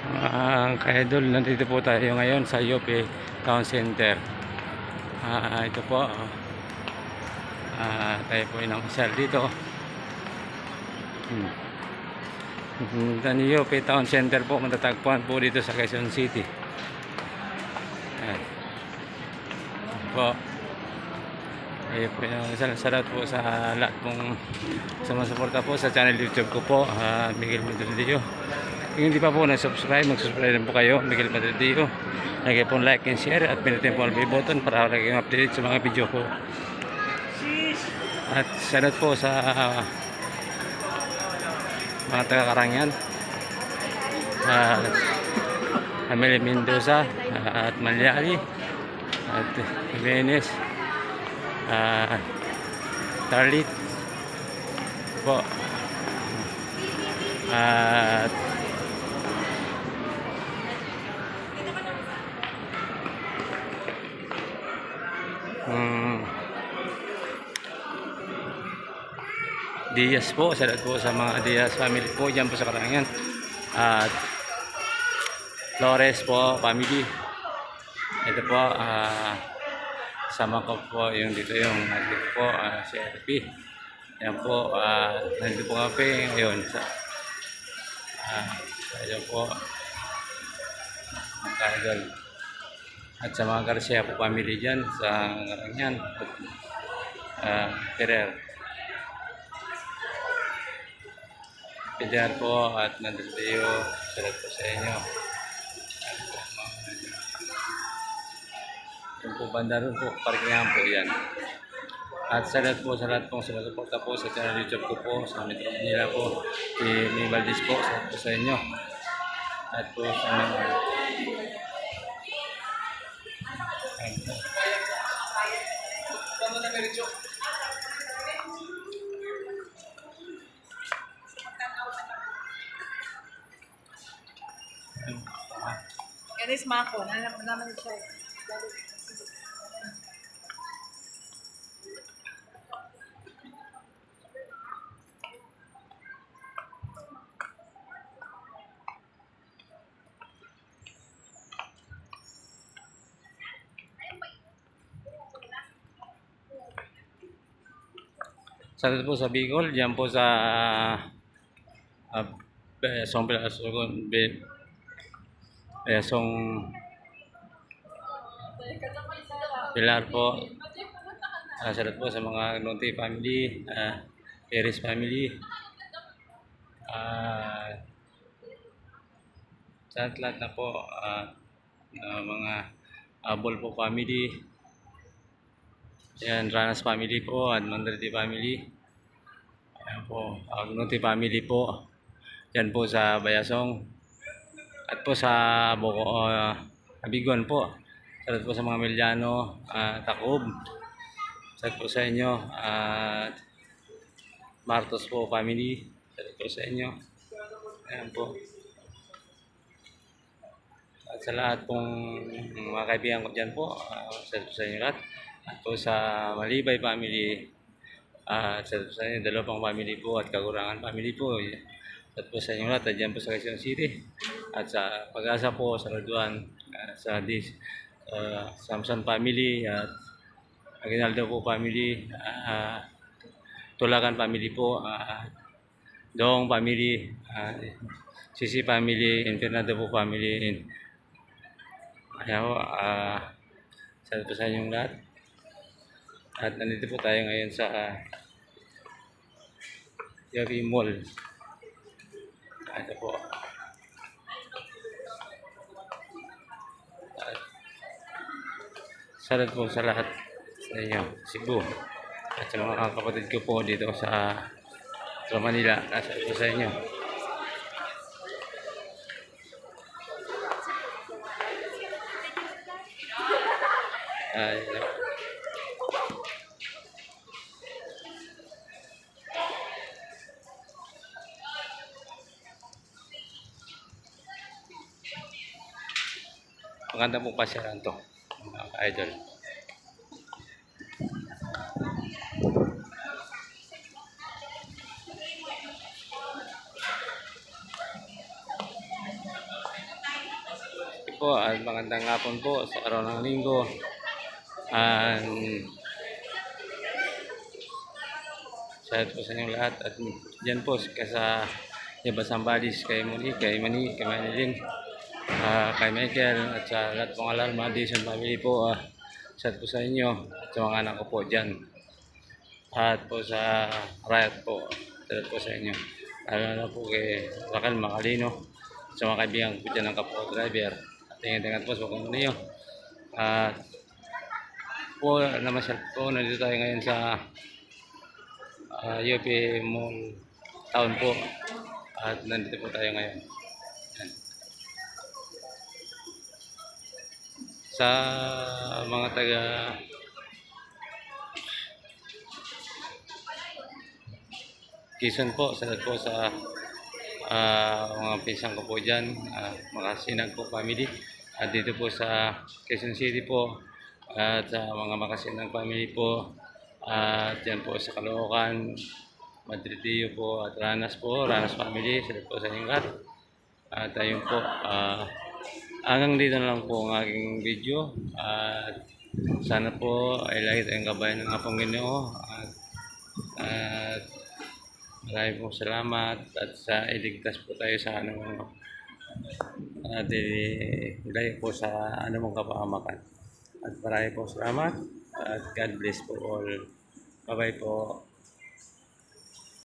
Ka-idol, nandito po tayo ngayon sa UP Town Center. Ito po, tayo po inang isal dito. Punta ni UP Town Center po, matatagpuan po dito sa Quezon City. Ayan po. Ayun po yung salamat po sa lahat pong sumasuporta po sa channel YouTube ko po, Miguel Madridio. Kung hindi pa po na-subscribe, mag-subscribe din po kayo, Miguel Madridio. Lagay po like and share at pinutin po ang bell button para lagi yung update sa mga video ko. At salamat po sa mga taga-Karangian, Amelia Mendoza at Malyali at Venes, Tarlit po, at Diaz po, salamat po sa mga Diaz family po dyan po sa Karangian, at Flores po family. Ito po, sama ko po yung dito yung nandito po, si RP. Yan po, nandito po kami ngayon sa ayan po ang Ka-idol, at sa mga Garcia po family dyan sa Karangian, Ferrer Pidyar po at Mandaleo, salat po sa inyo. Yung po banda rin po, parkingan po yan. At salat po sa lahat pong sumusuporta po sa channel YouTube ko po, sa Metro Manila po, si May Valdez po, salat po sa inyo. At po sa mga yan is Mako, nanak naman siya. salat po sa Bicol, dyan po sa Song Pilar po. Salat po sa mga Nonte family, Perez family, sa lahat na po, mga Abol po family, yan, Ranas family po, at Mandredi family. Ayan po, Agnote family po. Yan po sa Bayasong. At po sa Boko, Abigon po. Salat po sa mga Meliano, Tacob. Salat po sa inyo. At Martos po family. Salat po sa inyo. Ayan po. At sa lahat pong mga kaibigan ko dyan po, salat po sa inyo lahat. At po sa Malibay family, salat po sa inyo, dalawang family po, at Kagurangan family po. At po sa inyo lahat, at dyan po sa Quezon City. At sa Pag-asa po, sa Roduan, sa Samson family, at Aguinaldo po family, Tulakan family po, Dong family, Sisi family, Fernando po family. Ayan po, salat po sa inyong lahat. At nandito po tayo ngayon sa Yavi Mall. Ito po. Salat po sa lahat sa inyo, Cebu. At sa mga kapatid ko po dito sa Manila, salat po sa inyo. Maganda pong pasyaran to, mga ka-idol. po at magandang hapon po sa araw ng linggo. Shout po sa inyong lahat at dyan po sa iba Sambadis, kay Moni, kay Mani, kay Manilin, kay Michael at sa lahat pong alarma Dizon family po. Shout po sa inyo at sa mga anak ko po dyan. At po sa Riot po, shout po sa inyo. Lalo na po kay Raquel Macalino, sa mga kaibigan ko dyan ng Kapwa Driver. At ingat-ingat po sa kung ano nyo. At po namasyal po, nandito tayo ngayon sa UP Mall Town po. At nandito po tayo ngayon. Yan. Sa mga taga Quezon po, salat po sa mga pisang ko po dyan, mga Sinag po family. At dito po sa Quezon City po, at sa mga Makasinag family po, at dyan po sa Caloocan, Madridillo po, at Ranas po, Ranas family, salat po sa inyong lahat. At ayun po, hanggang dito na lang po ang aking video. At sana po ay lagi tayong kabayan ng Apong Ginoo. At maraming po salamat at sa iligtas po tayo sa at ilagay po sa anumang kapahamakan. At maraming po salamat at God bless po all. Bye bye po.